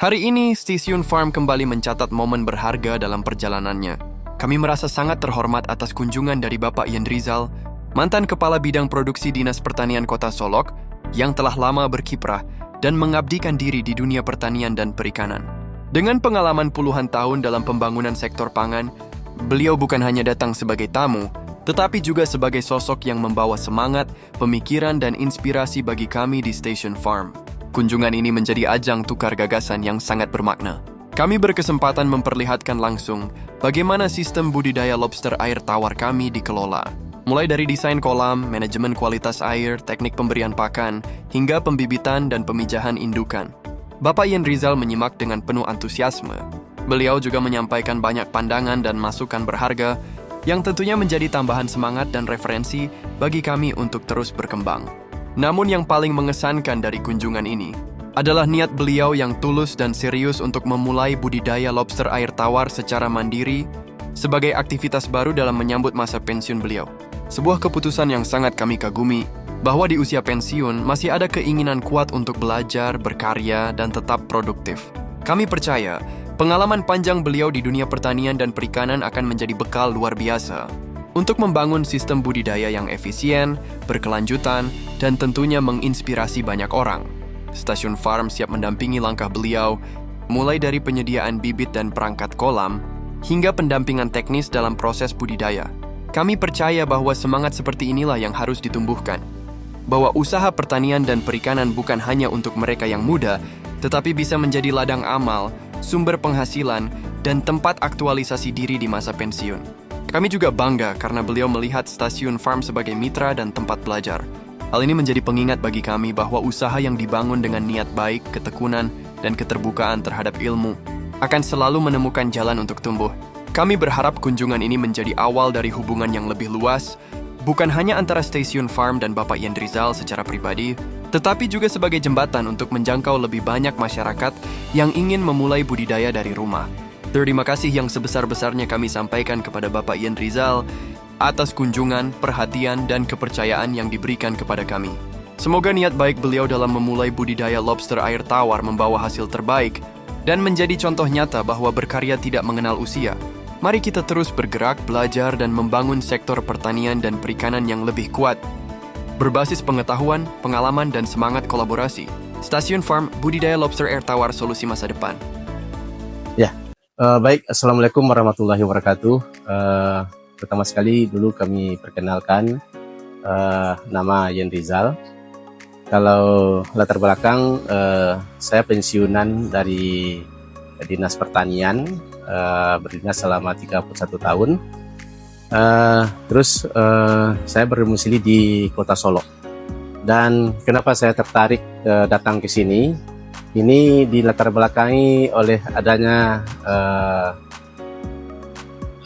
Hari ini, Stasiun Farm kembali mencatat momen berharga dalam perjalanannya. Kami merasa sangat terhormat atas kunjungan dari Bapak Yen Rizal, mantan Kepala Bidang Produksi Dinas Pertanian Kota Solok, yang telah lama berkiprah dan mengabdikan diri di dunia pertanian dan perikanan. Dengan pengalaman puluhan tahun dalam pembangunan sektor pangan, beliau bukan hanya datang sebagai tamu, tetapi juga sebagai sosok yang membawa semangat, pemikiran, dan inspirasi bagi kami di Stasiun Farm. Kunjungan ini menjadi ajang tukar gagasan yang sangat bermakna. Kami berkesempatan memperlihatkan langsung bagaimana sistem budidaya lobster air tawar kami dikelola. Mulai dari desain kolam, manajemen kualitas air, teknik pemberian pakan, hingga pembibitan dan pemijahan indukan. Bapak Yen Rizal menyimak dengan penuh antusiasme. Beliau juga menyampaikan banyak pandangan dan masukan berharga yang tentunya menjadi tambahan semangat dan referensi bagi kami untuk terus berkembang. Namun yang paling mengesankan dari kunjungan ini adalah niat beliau yang tulus dan serius untuk memulai budidaya lobster air tawar secara mandiri sebagai aktivitas baru dalam menyambut masa pensiun beliau. Sebuah keputusan yang sangat kami kagumi, bahwa di usia pensiun masih ada keinginan kuat untuk belajar, berkarya, dan tetap produktif. Kami percaya pengalaman panjang beliau di dunia pertanian dan perikanan akan menjadi bekal luar biasa untuk membangun sistem budidaya yang efisien, berkelanjutan, dan tentunya menginspirasi banyak orang. Stasiun Farm siap mendampingi langkah beliau, mulai dari penyediaan bibit dan perangkat kolam, hingga pendampingan teknis dalam proses budidaya. Kami percaya bahwa semangat seperti inilah yang harus ditumbuhkan, bahwa usaha pertanian dan perikanan bukan hanya untuk mereka yang muda, tetapi bisa menjadi ladang amal, sumber penghasilan, dan tempat aktualisasi diri di masa pensiun. Kami juga bangga karena beliau melihat Stasiun Farm sebagai mitra dan tempat belajar. Hal ini menjadi pengingat bagi kami bahwa usaha yang dibangun dengan niat baik, ketekunan, dan keterbukaan terhadap ilmu akan selalu menemukan jalan untuk tumbuh. Kami berharap kunjungan ini menjadi awal dari hubungan yang lebih luas, bukan hanya antara Stasiun Farm dan Bapak Yen Rizal secara pribadi, tetapi juga sebagai jembatan untuk menjangkau lebih banyak masyarakat yang ingin memulai budidaya dari rumah. Terima kasih yang sebesar-besarnya kami sampaikan kepada Bapak Yen Rizal atas kunjungan, perhatian, dan kepercayaan yang diberikan kepada kami. Semoga niat baik beliau dalam memulai budidaya lobster air tawar membawa hasil terbaik dan menjadi contoh nyata bahwa berkarya tidak mengenal usia. Mari kita terus bergerak, belajar, dan membangun sektor pertanian dan perikanan yang lebih kuat, berbasis pengetahuan, pengalaman, dan semangat kolaborasi. Stasiun Farm, budidaya lobster air tawar, solusi masa depan. Baik, Assalamualaikum warahmatullahi wabarakatuh. Pertama sekali dulu kami perkenalkan nama Yen Rizal. Kalau latar belakang, saya pensiunan dari Dinas Pertanian, berdinas selama 31 tahun. Terus saya berdomisili di Kota Solok. Dan kenapa saya tertarik datang ke sini? Ini dilatar belakangi oleh adanya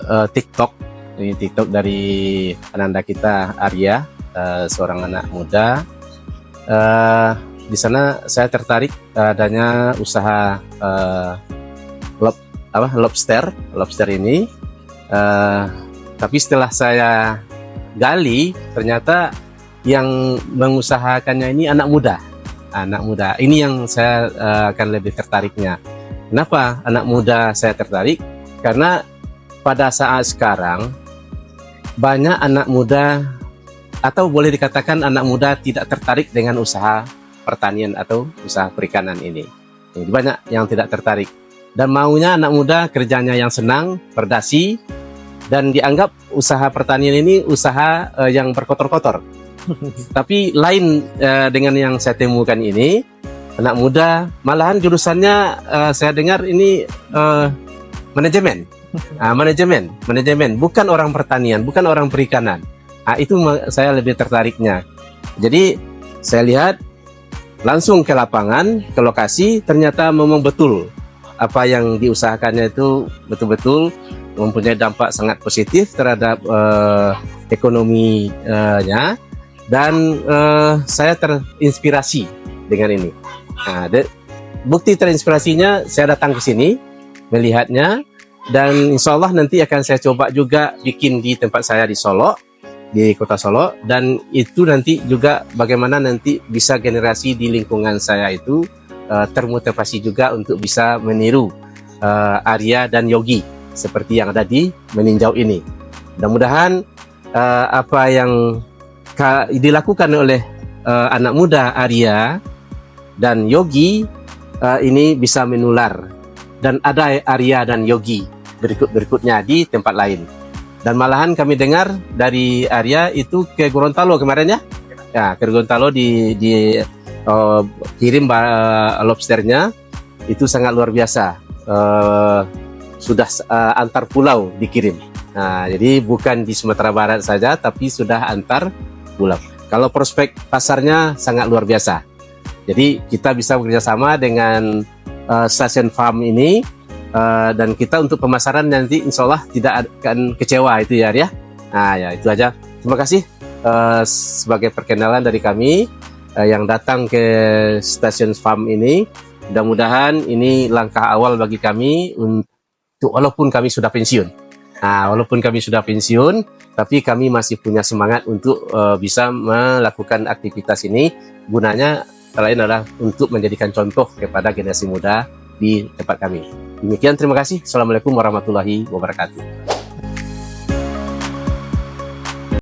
TikTok. Ini TikTok dari ananda kita Arya, seorang anak muda. Di sana saya tertarik adanya usaha lobster ini. Tapi setelah saya gali, ternyata yang mengusahakannya ini anak muda. Ini yang saya akan lebih tertariknya. Kenapa anak muda saya tertarik? Karena pada saat sekarang banyak anak muda, atau boleh dikatakan anak muda tidak tertarik dengan usaha pertanian atau usaha perikanan ini. Jadi banyak yang tidak tertarik dan maunya anak muda kerjanya yang senang, berdasi, dan dianggap usaha pertanian ini usaha yang berkotor-kotor. Tapi lain dengan yang saya temukan ini, anak muda malahan jurusannya saya dengar ini manajemen, bukan orang pertanian, bukan orang perikanan. Itu saya lebih tertariknya. Jadi saya lihat langsung ke lapangan, ke lokasi, ternyata memang betul apa yang diusahakannya itu betul-betul mempunyai dampak sangat positif terhadap ekonominya. Dan saya terinspirasi dengan ini. Bukti terinspirasinya, saya datang ke sini, melihatnya, dan insya Allah nanti akan saya coba juga bikin di tempat saya di Solok, di Kota Solok, dan itu nanti juga bagaimana nanti bisa generasi di lingkungan saya itu termotivasi juga untuk bisa meniru Arya dan Yogi seperti yang ada di meninjau ini. Mudah-mudahan apa yang dilakukan oleh anak muda Arya dan Yogi ini bisa menular, dan ada Arya dan Yogi berikutnya di tempat lain. Dan malahan kami dengar dari Arya itu ke Gorontalo kemarin ya. Ya, ke Gorontalo kirim lobsternya itu sangat luar biasa. Sudah antar pulau dikirim. Nah, jadi bukan di Sumatera Barat saja, tapi sudah antar pulau. Kalau prospek pasarnya sangat luar biasa. Jadi kita bisa bekerjasama dengan stasiun farm ini, dan kita untuk pemasaran nanti insya Allah tidak akan kecewa itu ya Arya. Nah ya itu aja. Terima kasih sebagai perkenalan dari kami yang datang ke stasiun farm ini. Mudah-mudahan ini langkah awal bagi kami untuk, walaupun kami sudah pensiun. Nah, walaupun kami sudah pensiun, tapi kami masih punya semangat untuk bisa melakukan aktivitas ini. Gunanya selain adalah untuk menjadikan contoh kepada generasi muda di tempat kami. Demikian, terima kasih. Assalamualaikum warahmatullahi wabarakatuh.